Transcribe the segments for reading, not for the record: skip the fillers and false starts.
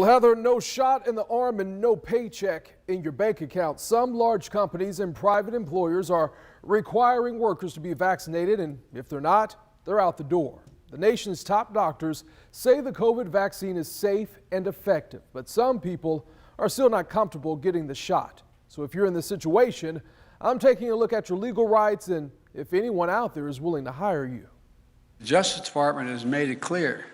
Well, Heather, no shot in the arm and no paycheck in your bank account. Some large companies and private employers are requiring workers to be vaccinated, and if they're not, they're out the door. The nation's top doctors say the COVID vaccine is safe and effective, but some people are still not comfortable getting the shot. So if you're in this situation, I'm taking a look at your legal rights and if anyone out there is willing to hire you. The Justice Department has made it clear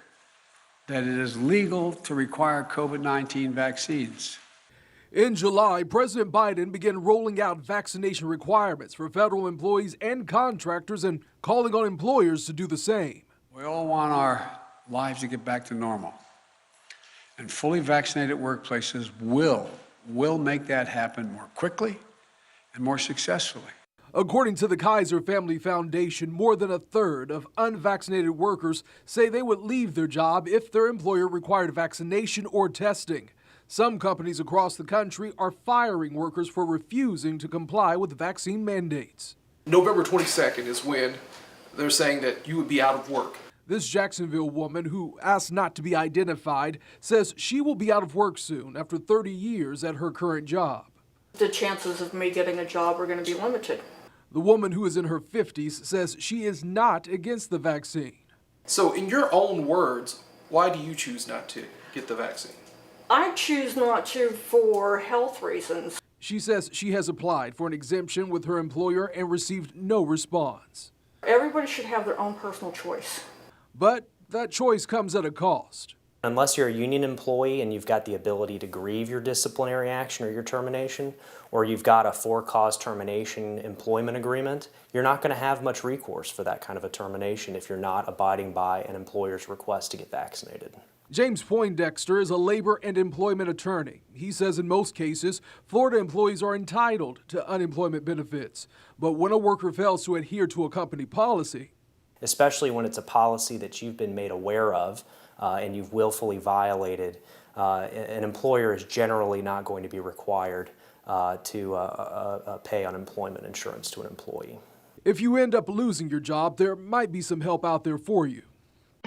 that it is legal to require COVID-19 vaccines. In July, President Biden began rolling out vaccination requirements for federal employees and contractors and calling on employers to do the same. We all want our lives to get back to normal. And fully vaccinated workplaces will make that happen more quickly and more successfully. According to the Kaiser Family Foundation, more than a third of unvaccinated workers say they would leave their job if their employer required vaccination or testing. Some companies across the country are firing workers for refusing to comply with vaccine mandates. November 22nd is when they're saying that you would be out of work. This Jacksonville woman, who asked not to be identified, says she will be out of work soon after 30 years at her current job. The chances of me getting a job are going to be limited. The woman, who is in her 50s, says she is not against the vaccine. So in your own words, why do you choose not to get the vaccine? I choose not to for health reasons. She says she has applied for an exemption with her employer and received no response. Everybody should have their own personal choice. But that choice comes at a cost. Unless you're a union employee and you've got the ability to grieve your disciplinary action or your termination, or you've got a for-cause termination employment agreement, you're not going to have much recourse for that kind of a termination if you're not abiding by an employer's request to get vaccinated. James Poindexter is a labor and employment attorney. He says in most cases, Florida employees are entitled to unemployment benefits. But when a worker fails to adhere to a company policy, especially when it's a policy that you've been made aware of and you've willfully violated, an employer is generally not going to be required to pay unemployment insurance to an employee. If you end up losing your job, there might be some help out there for you.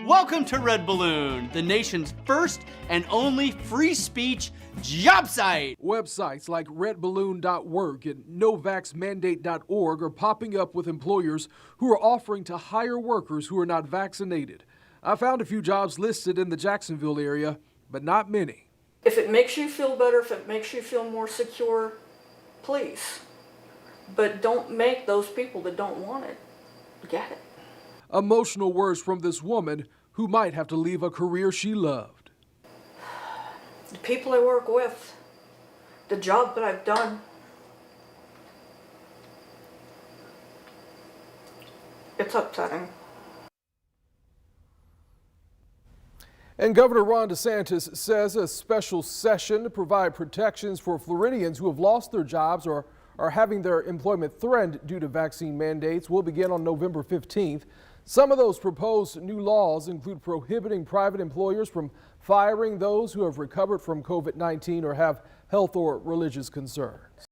Welcome to Red Balloon, the nation's first and only free speech job site. Websites like redballoon.work and novaxmandate.org are popping up with employers who are offering to hire workers who are not vaccinated. I found a few jobs listed in the Jacksonville area, but not many. If it makes you feel better, if it makes you feel more secure, please. But don't make those people that don't want it get it. Emotional words from this woman who might have to leave a career she loved. The people I work with, the job that I've done, it's upsetting. And Governor Ron DeSantis says a special session to provide protections for Floridians who have lost their jobs or are having their employment threatened due to vaccine mandates will begin on November 15th. Some of those proposed new laws include prohibiting private employers from firing those who have recovered from COVID-19 or have health or religious concerns.